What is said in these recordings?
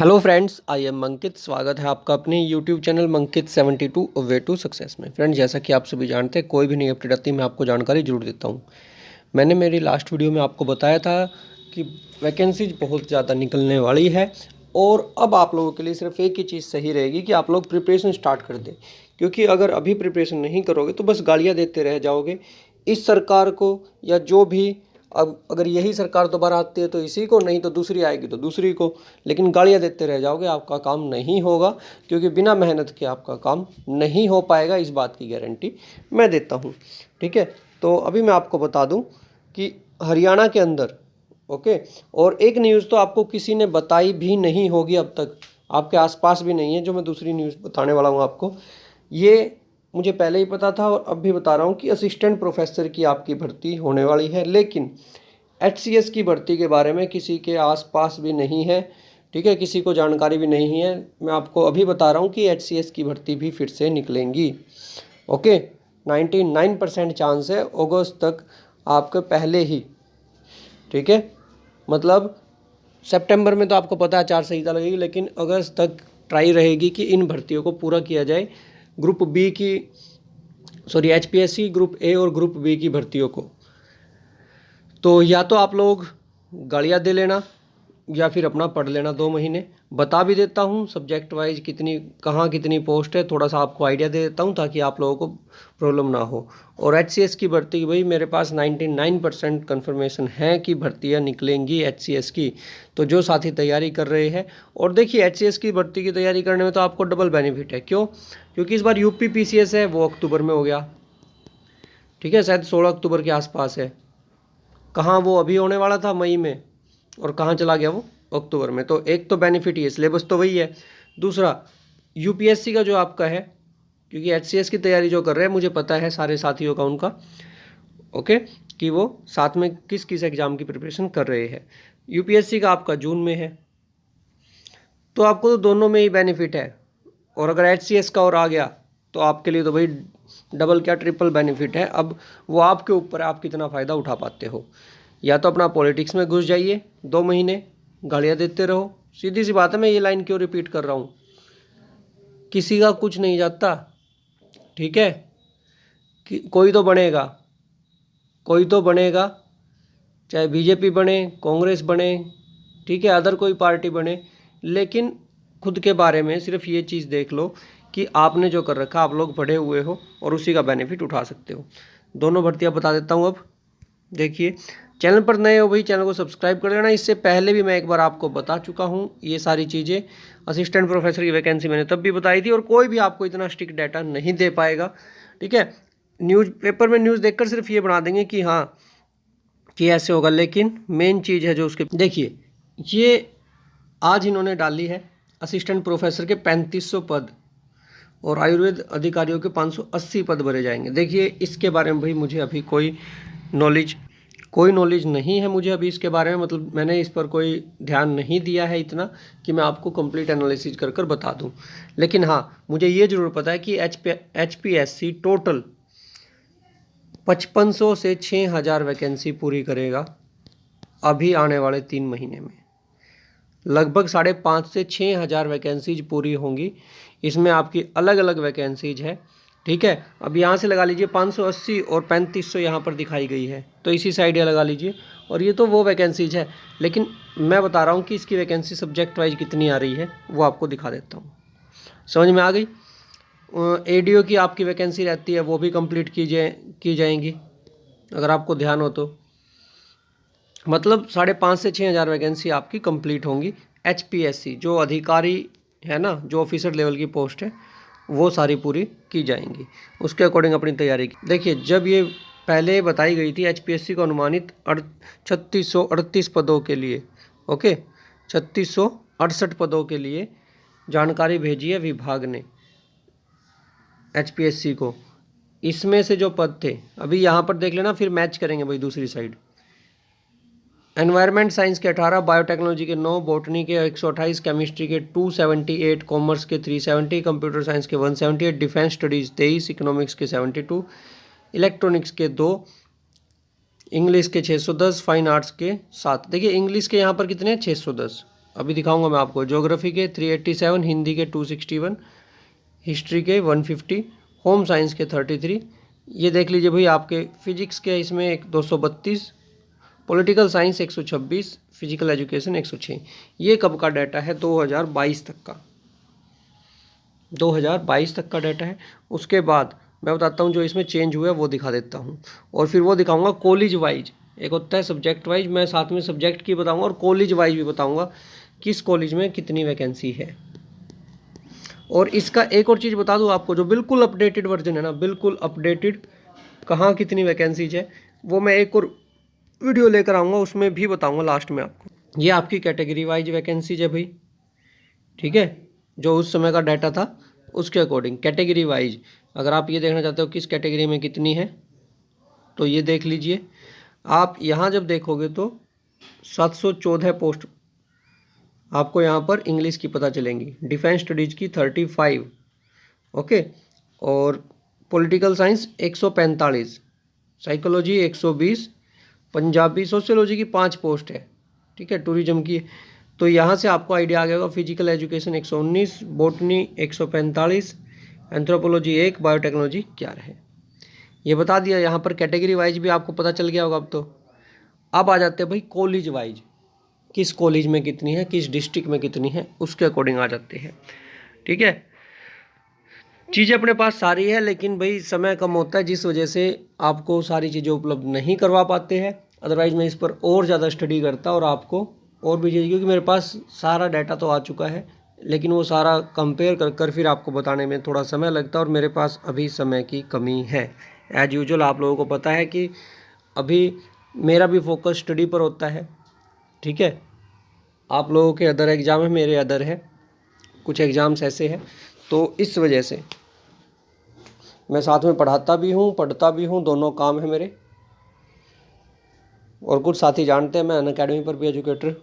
Hello friends, I am Mankit. स्वागत है आपका अपने YouTube channel Mankit 72 way to success में। फ्रेंड्स, जैसा कि आप सभी जानते हैं, कोई भी नई अपडेट आती है मैं आपको जानकारी जरूर देता हूं। मैंने मेरी लास्ट वीडियो में आपको बताया था कि वैकेंसीज बहुत ज़्यादा निकलने वाली है और अब आप लोगों के लिए सिर्फ एक ही चीज़ सही रहेगी कि आप लोग प्रिपरेशन स्टार्ट कर दें, क्योंकि अगर अभी प्रिपरेशन नहीं करोगे तो बस गालियाँ देते रह जाओगे इस सरकार को, या जो भी अब अगर यही सरकार दोबारा आती है तो इसी को, नहीं तो दूसरी आएगी तो दूसरी को, लेकिन गालियाँ देते रह जाओगे, आपका काम नहीं होगा। क्योंकि बिना मेहनत के आपका काम नहीं हो पाएगा, इस बात की गारंटी मैं देता हूँ। ठीक है, तो अभी मैं आपको बता दूँ कि हरियाणा के अंदर, ओके, और एक न्यूज़ तो आपको किसी ने बताई भी नहीं होगी अब तक, आपके आसपास भी नहीं है, जो मैं दूसरी न्यूज़ बताने वाला हूँ आपको। ये मुझे पहले ही पता था और अब भी बता रहा हूँ कि असिस्टेंट प्रोफेसर की आपकी भर्ती होने वाली है, लेकिन HCS की भर्ती के बारे में किसी के आसपास भी नहीं है। ठीक है, किसी को जानकारी भी नहीं है। मैं आपको अभी बता रहा हूँ कि HCS की भर्ती भी फिर से निकलेंगी। ओके, 99% चांस है अगस्त तक आपके पहले ही। ठीक है, मतलब सितंबर में तो आपको पता है आचार-संहिता लगेगी, लेकिन अगस्त तक ट्राई रहेगी कि इन भर्तियों को पूरा किया जाए। ग्रुप बी की, सॉरी, HPSC ग्रुप ए और ग्रुप बी की भर्तियों को। तो या तो आप लोग गालियाँ दे लेना या फिर अपना पढ़ लेना 2 महीने। बता भी देता हूँ सब्जेक्ट वाइज कितनी, कहाँ कितनी पोस्ट है, थोड़ा सा आपको आइडिया दे देता हूँ ताकि आप लोगों को प्रॉब्लम ना हो। और HCS की भर्ती की भाई मेरे पास 99% कन्फर्मेशन है कि भर्तियाँ निकलेंगी HCS की। तो जो साथी तैयारी कर रहे हैं, और देखिए HCS की भर्ती की तैयारी करने में तो आपको डबल बेनिफिट है। क्यों? क्योंकि इस बार यूपी PCS है, वो अक्टूबर में हो गया। ठीक है, शायद 16 अक्टूबर के आसपास है। कहाँ वो अभी होने वाला था मई में, और कहाँ चला गया वो अक्टूबर में। तो एक तो बेनिफिट ही है, सिलेबस तो वही है। दूसरा, UPSC का जो आपका है, क्योंकि HCS की तैयारी जो कर रहे हैं मुझे पता है सारे साथियों का, उनका, ओके, कि वो साथ में किस किस एग्ज़ाम की प्रिपरेशन कर रहे हैं। UPSC का आपका जून में है, तो आपको तो दोनों में ही बेनिफिट है। और अगर HCS का और आ गया तो आपके लिए तो भाई डबल क्या ट्रिपल बेनिफिट है। अब वो आपके ऊपर है, आप कितना फ़ायदा उठा पाते हो। या तो अपना पॉलिटिक्स में घुस जाइए, 2 महीने गालियाँ देते रहो। सीधी सी बात है, मैं ये लाइन क्यों रिपीट कर रहा हूँ, किसी का कुछ नहीं जाता। ठीक है, कि कोई तो बनेगा, कोई तो बनेगा, चाहे BJP बने, कांग्रेस बने, ठीक है, अदर कोई पार्टी बने, लेकिन खुद के बारे में सिर्फ ये चीज़ देख लो कि आपने जो कर रखा, आप लोग पढ़े हुए हो और उसी का बेनिफिट उठा सकते हो। दोनों भर्तियाँ बता देता हूँ अब। देखिए, चैनल पर नए हो भाई, चैनल को सब्सक्राइब कर लेना। इससे पहले भी मैं एक बार आपको बता चुका हूँ ये सारी चीज़ें। असिस्टेंट प्रोफेसर की वैकेंसी मैंने तब भी बताई थी, और कोई भी आपको इतना स्ट्रिक्ट डाटा नहीं दे पाएगा। ठीक है, न्यूज़ पेपर में न्यूज़ देखकर सिर्फ ये बना देंगे कि हाँ, कि ऐसे होगा, लेकिन मेन चीज़ है जो उसके, देखिए, ये आज इन्होंने डाली है असिस्टेंट प्रोफेसर के 3500 पद, और आयुर्वेद अधिकारियों के 580 पद भरे जाएंगे। देखिए, इसके बारे में भाई मुझे अभी कोई नॉलेज नहीं है मुझे अभी इसके बारे में, मतलब मैंने इस पर कोई ध्यान नहीं दिया है इतना कि मैं आपको कंप्लीट एनालिसिस कर कर बता दूं। लेकिन हाँ, मुझे ये ज़रूर पता है कि HPSC टोटल 5500 से 6000 वैकेंसी पूरी करेगा अभी आने वाले 3 महीने में। लगभग 5,500 से 6,000 वैकेंसीज पूरी होंगी। इसमें आपकी अलग अलग वैकेंसीज है। ठीक है, अब यहाँ से लगा लीजिए 580 और 3500 यहाँ पर दिखाई गई है, तो इसी से आइडिया लगा लीजिए। और ये तो वो वैकेंसीज है, लेकिन मैं बता रहा हूँ कि इसकी वैकेंसी सब्जेक्ट वाइज कितनी आ रही है, वो आपको दिखा देता हूँ। समझ में आ गई? ADO की आपकी वैकेंसी रहती है, वो भी कंप्लीट की जाएंगी अगर आपको ध्यान हो तो। मतलब 5,500 से 6,000 वैकेंसी आपकी कंप्लीट होंगी। HPSC जो अधिकारी है ना, जो ऑफिसर लेवल की पोस्ट है, वो सारी पूरी की जाएंगी। उसके अकॉर्डिंग अपनी तैयारी की। देखिए, जब ये पहले बताई गई थी HPSC को अनुमानित 3638 पदों के लिए, ओके, 3668 पदों के लिए जानकारी भेजी है विभाग ने HPSC को। इसमें से जो पद थे, अभी यहाँ पर देख लेना, फिर मैच करेंगे भाई दूसरी साइड। एनवायरनमेंट साइंस के 18, बायोटेक्नोलॉजी के 9, बॉटनी के 128, केमिस्ट्री के 278, कॉमर्स के 370, कंप्यूटर साइंस के 178, डिफेंस स्टडीज़ 23, इकोनॉमिक्स के 72, इलेक्ट्रॉनिक्स के 2, इंग्लिश के 610, फाइन आर्ट्स के 7। देखिए, इंग्लिश के यहाँ पर कितने हैं? 610। अभी दिखाऊंगा मैं आपको। ज्योग्राफी के 387, हिंदी के 261, हिस्ट्री के 150, होम साइंस के 33। ये देख लीजिए भाई आपके फिजिक्स के इसमें 232, पॉलिटिकल साइंस 126, फिजिकल एजुकेशन 106। ये कब का डाटा है? 2022 तक का, 2022 तक का डाटा है। उसके बाद मैं बताता हूँ जो इसमें चेंज हुआ है वो दिखा देता हूँ, और फिर वो दिखाऊंगा कॉलेज वाइज। एक होता है सब्जेक्ट वाइज, मैं साथ में सब्जेक्ट की बताऊंगा और कॉलेज वाइज भी बताऊंगा किस कॉलेज में कितनी वैकेंसी है। और इसका एक और चीज़ बता दूँ आपको, जो बिल्कुल अपडेटेड वर्जन है ना, बिल्कुल अपडेटेड, कहाँ कितनी वैकेंसीज है, वो मैं एक और वीडियो लेकर आऊँगा, उसमें भी बताऊँगा लास्ट में आपको। ये आपकी कैटेगरी वाइज वैकेंसीज है भाई, ठीक है, जो उस समय का डाटा था उसके अकॉर्डिंग कैटेगरी वाइज। अगर आप ये देखना चाहते हो किस कैटेगरी में कितनी है, तो ये देख लीजिए। आप यहाँ जब देखोगे तो 714 पोस्ट आपको यहाँ पर इंग्लिश की पता चलेंगी, डिफेंस स्टडीज़ की 35, ओके, और political science 145, psychology 120, Punjabi, sociology की 5 पोस्ट है, ठीक है, टूरिज्म की। तो यहाँ से आपको आइडिया आ गया होगा। Physical education 119, botany 145, anthropology 1, biotechnology 11 है। ये बता दिया। यहाँ पर कैटेगरी वाइज भी आपको पता चल गया होगा अब तो। अब आ जाते हैं भाई कॉलेज वाइज, किस कॉलेज में कितनी है, किस डिस्ट्रिक्ट में कितनी है, उसके अकॉर्डिंग आ जाते हैं, ठीक है। चीज़ें अपने पास सारी है, लेकिन भाई समय कम होता है, जिस वजह से आपको सारी चीज़ें उपलब्ध नहीं करवा पाते हैं। अदरवाइज़ मैं इस पर और ज़्यादा स्टडी करता और आपको और भी चीज़, क्योंकि मेरे पास सारा डाटा तो आ चुका है, लेकिन वो सारा कंपेयर कर कर फिर आपको बताने में थोड़ा समय लगता है, और मेरे पास अभी समय की कमी है। एज़ यूजुअल आप लोगों को पता है कि अभी मेरा भी फोकस स्टडी पर होता है, ठीक है। आप लोगों के अदर एग्ज़ाम है, मेरे अदर है, कुछ एग्ज़ाम्स ऐसे हैं, तो इस वजह से मैं साथ में पढ़ाता भी हूँ, पढ़ता भी हूँ, दोनों काम है मेरे। और कुछ साथी जानते हैं मैं अनअकैडमी पर भी एजुकेटर।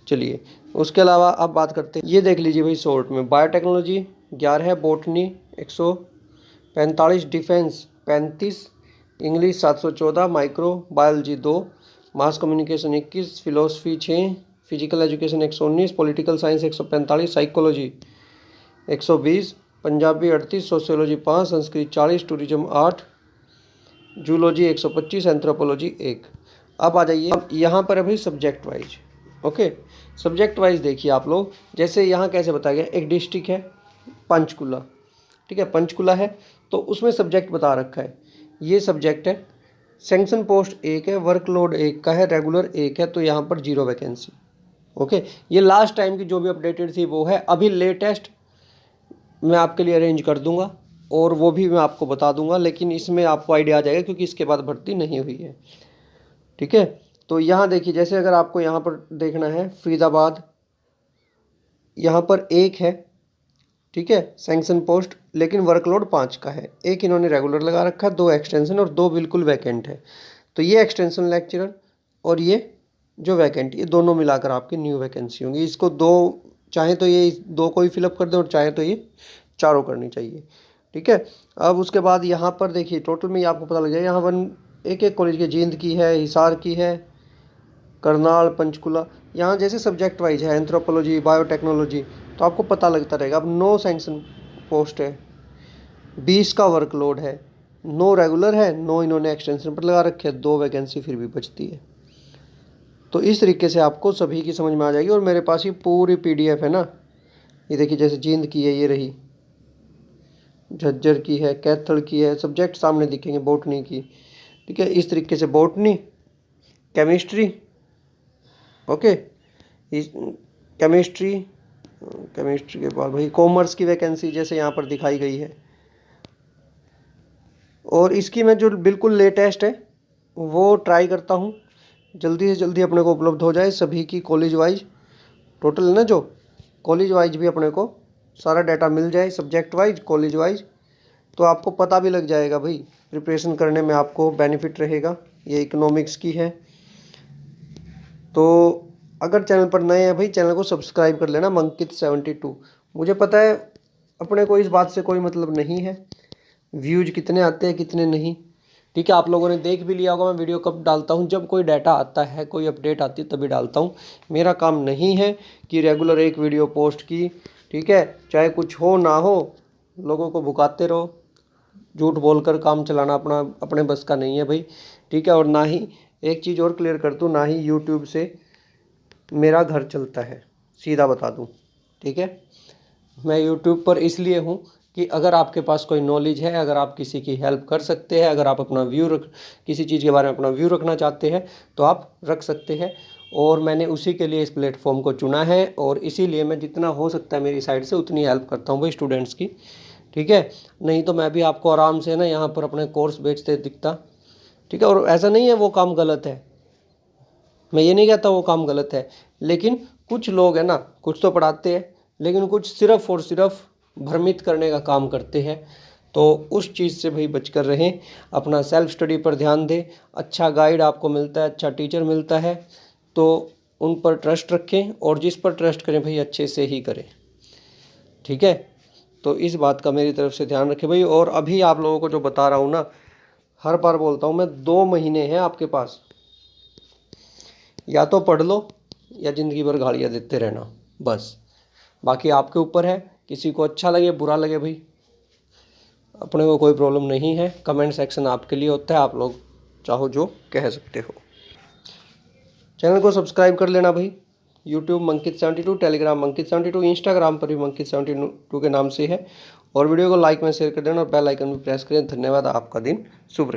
चलिए उसके अलावा अब बात करते हैं। ये देख लीजिए भाई शॉर्ट में, बायोटेक्नोलॉजी 11 है, botany 145, defence 35, English 714, micro biology 2, mass communication 21, philosophy 6, physical education 119, political science 145, psychology 120, Punjabi 38, sociology 5, Sanskrit 40, tourism 8, zoology 125, anthropology 1। अब आ जाइए, अब यहाँ पर है भाई subject wise, okay. Subject wise देखिए आप लोग, जैसे यहाँ कैसे बताया गया, एक डिस्ट्रिक्ट है पंचकुला, ठीक है, पंचकुला है, तो उसमें सब्जेक्ट बता रखा है, ये सब्जेक्ट है, सैंक्शन पोस्ट 1 है, वर्कलोड 1 का है, रेगुलर 1 है, तो यहाँ पर 0 वैकेंसी, ओके। ये लास्ट टाइम की जो भी अपडेटेड थी वो है। अभी लेटेस्ट मैं आपके लिए अरेंज कर दूंगा और वो भी मैं आपको बता दूंगा, लेकिन इसमें आपको आइडिया आ जाएगा क्योंकि इसके बाद भर्ती नहीं हुई है, ठीक है। तो यहाँ देखिए, जैसे अगर आपको यहाँ पर देखना है फरीदाबाद, यहाँ पर 1 है, ठीक है, सैंक्शन पोस्ट, लेकिन वर्कलोड 5 का है। एक इन्होंने रेगुलर लगा रखा है, 2 एक्सटेंशन और 2 बिल्कुल वैकेंट है। तो ये एक्सटेंशन लेक्चरर और ये जो वैकेंट, ये दोनों मिलाकर आपकी न्यू वैकेंसी होंगी। इसको दो, चाहे तो ये 2 को ही फिलअप कर दें और चाहे तो ये चारों करनी चाहिए, ठीक है। अब उसके बाद यहाँ पर देखिए टोटल में ही आपको पता लग जाए, यहाँ एक एक कॉलेज के, जींद की है, हिसार की है, करनाल, पंचकुला, यहाँ जैसे सब्जेक्ट वाइज है, एंथ्रोपोलॉजी, बायोटेक्नोलॉजी, तो आपको पता लगता रहेगा। अब 9 सैंक्शन पोस्ट है, 20 का वर्कलोड है, 9 रेगुलर है, 9 इन्होंने एक्सटेंशन पर लगा रखे हैं, 2 वैकेंसी फिर भी बचती है। तो इस तरीके से आपको सभी की समझ में आ जाएगी। और मेरे पास ये पूरी PDF है ना, ये देखिए, जैसे जींद की है, ये रही, झज्जर की है, कैथल की है, सब्जेक्ट सामने दिखेंगे, बॉटनी की, ठीक है। इस तरीके से botany, chemistry, okay, chemistry, chemistry के बाद भाई कॉमर्स की वैकेंसी जैसे यहाँ पर दिखाई गई है। और इसकी मैं जो बिल्कुल लेटेस्ट है वो ट्राई करता हूँ जल्दी से जल्दी अपने को उपलब्ध हो जाए, सभी की कॉलेज वाइज टोटल है ना, जो कॉलेज वाइज भी अपने को सारा डाटा मिल जाए, सब्जेक्ट वाइज, कॉलेज वाइज, तो आपको पता भी लग जाएगा भाई, प्रिपरेशन करने में आपको बेनिफिट रहेगा। ये इकोनॉमिक्स की है। तो अगर चैनल पर नए हैं भाई, चैनल को सब्सक्राइब कर लेना, मंकित 72। मुझे पता है अपने को इस बात से कोई मतलब नहीं है व्यूज कितने आते हैं कितने नहीं, ठीक है, आप लोगों ने देख भी लिया होगा मैं वीडियो कब डालता हूँ, जब कोई डाटा आता है, कोई अपडेट आती है तभी डालता हूँ। मेरा काम नहीं है कि रेगुलर एक वीडियो पोस्ट की, ठीक है, चाहे कुछ हो ना हो, लोगों को भुकाते रहो, झूठ बोलकर काम चलाना अपने बस का नहीं है भाई, ठीक है। और ना ही, एक चीज़ और क्लियर कर दूँ, ना ही यूट्यूब से मेरा घर चलता है, सीधा बता दूँ, ठीक है। मैं यूट्यूब पर इसलिए हूँ कि अगर आपके पास कोई नॉलेज है, अगर आप किसी की हेल्प कर सकते हैं, अगर आप अपना व्यू किसी चीज़ के बारे में अपना व्यू रखना चाहते हैं तो आप रख सकते हैं। और मैंने उसी के लिए इस प्लेटफॉर्म को चुना है, और इसीलिए मैं जितना हो सकता है मेरी साइड से उतनी हेल्प करता हूँ भाई स्टूडेंट्स की, ठीक है। नहीं तो मैं भी आपको आराम से ना यहाँ पर अपने कोर्स बेचते दिखता, ठीक है। और ऐसा नहीं है वो काम गलत है, मैं ये नहीं कहता वो काम गलत है, लेकिन कुछ लोग हैं ना, कुछ तो पढ़ाते हैं लेकिन कुछ सिर्फ़ और सिर्फ भ्रमित करने का काम करते हैं। तो उस चीज़ से भाई बच कर रहें, अपना सेल्फ स्टडी पर ध्यान दें। अच्छा गाइड आपको मिलता है, अच्छा टीचर मिलता है, तो उन पर ट्रस्ट रखें, और जिस पर ट्रस्ट करें भाई अच्छे से ही करें, ठीक है। तो इस बात का मेरी तरफ से ध्यान रखें भाई। और अभी आप लोगों को जो बता रहा हूँ ना, हर बार बोलता हूँ मैं, 2 महीने हैं आपके पास, या तो पढ़ लो या ज़िंदगी भर गालियाँ देते रहना, बस। बाकी आपके ऊपर है, किसी को अच्छा लगे बुरा लगे भाई, अपने को कोई प्रॉब्लम नहीं है। कमेंट सेक्शन आपके लिए होता है, आप लोग चाहो जो कह सकते हो। चैनल को सब्सक्राइब कर लेना भाई। यूट्यूब मंकित72, टेलीग्राम मंकित72, इंस्टाग्राम पर भी मंकित72 के नाम से है। और वीडियो को लाइक में शेयर कर देना और बेल आइकन भी प्रेस करें। धन्यवाद, आपका दिन शुभ रहे।